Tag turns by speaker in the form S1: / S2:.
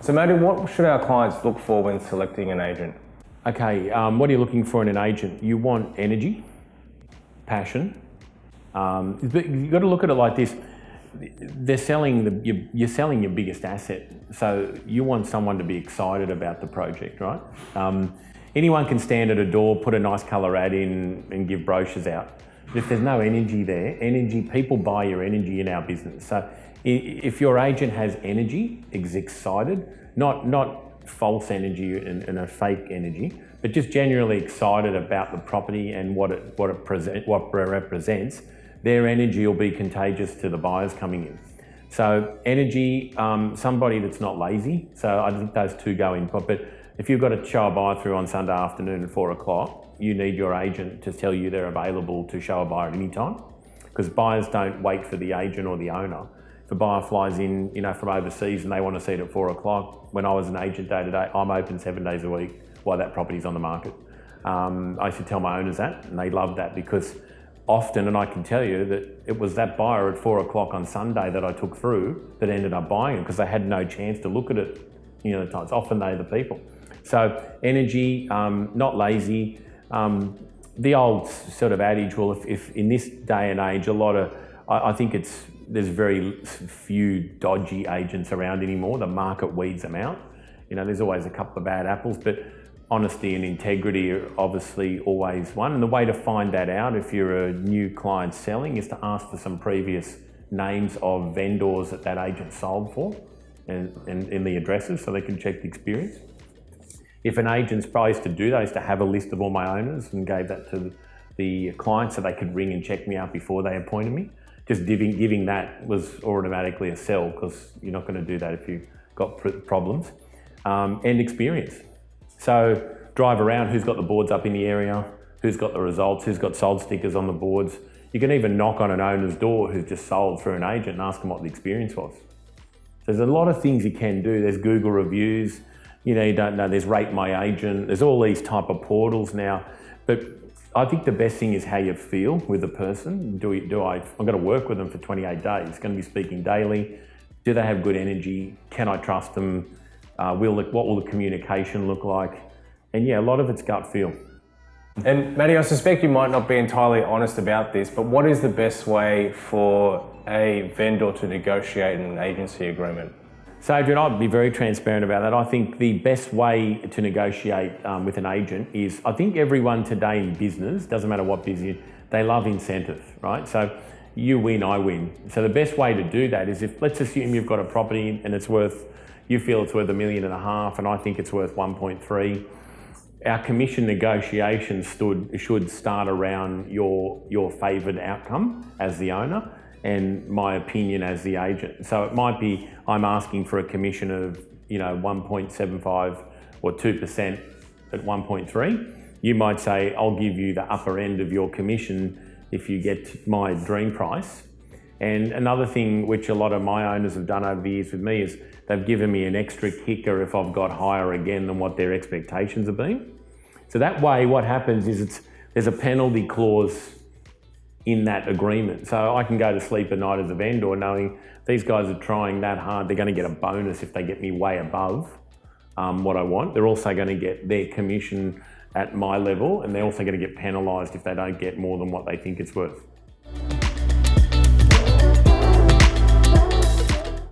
S1: So Matty, what should our clients look for when selecting an agent?
S2: Okay, what are you looking for in an agent? You want energy, passion. You've got to look at it like this. You're selling your biggest asset. So you want someone to be excited about the project, right? Anyone can stand at a door, put a nice colour ad in and give brochures out. But if there's no energy there, people buy your energy in our business. So if your agent has energy, is excited, not false energy and a fake energy, but just genuinely excited about the property and what it represents, their energy will be contagious to the buyers coming in. So energy, somebody that's not lazy. So I think those two go in. But if you've got to show a buyer through on Sunday afternoon at 4 o'clock, you need your agent to tell you they're available to show a buyer at any time, because buyers don't wait for the agent or the owner. If a buyer flies in, from overseas and they want to see it at 4 o'clock, when I was an agent day to day, I'm open 7 days a week while that property's on the market. I used to tell my owners that, and they loved that, because often, and I can tell you that it was that buyer at 4 o'clock on Sunday that I took through that ended up buying it, because they had no chance to look at it. It's often they're the people. So energy, not lazy. The old sort of adage, well, if in this day and age, I think there's very few dodgy agents around anymore. The market weeds them out. There's always a couple of bad apples, but honesty and integrity are obviously always one. And the way to find that out, if you're a new client selling, is to ask for some previous names of vendors that agent sold for and in the addresses, so they can check the experience. If an agent's supposed to do that, I used to have a list of all my owners and gave that to the clients so they could ring and check me out before they appointed me. Just giving that was automatically a sell, because you're not going to do that if you've got problems. And experience. So drive around, who's got the boards up in the area, who's got the results, who's got sold stickers on the boards. You can even knock on an owner's door who's just sold through an agent and ask them what the experience was. There's a lot of things you can do. There's Google reviews. You don't know, there's Rate My Agent. There's all these type of portals now. But I think the best thing is how you feel with the person. I'm going to work with them for 28 days. It's going to be speaking daily. Do they have good energy? Can I trust them? What will the communication look like? And yeah, a lot of it's gut feel.
S1: And Matty, I suspect you might not be entirely honest about this, but what is the best way for a vendor to negotiate an agency agreement?
S2: So Adrian, I'd be very transparent about that. I think the best way to negotiate with an agent is, I think everyone today in business, doesn't matter what business, they love incentive, right? So you win, I win. So the best way to do that is, let's assume you've got a property and you feel it's worth $1.5 million and I think it's worth 1.3. Our commission negotiations should start around your favoured outcome as the owner and my opinion as the agent. So it might be, I'm asking for a commission of 1.75 or 2% at 1.3. You might say, I'll give you the upper end of your commission if you get my dream price. And another thing which a lot of my owners have done over the years with me is they've given me an extra kicker if I've got higher again than what their expectations have been. So that way what happens is there's a penalty clause in that agreement. So I can go to sleep at night as a vendor knowing these guys are trying that hard. They're going to get a bonus if they get me way above what I want. They're also going to get their commission at my level, and they're also going to get penalised if they don't get more than what they think it's worth.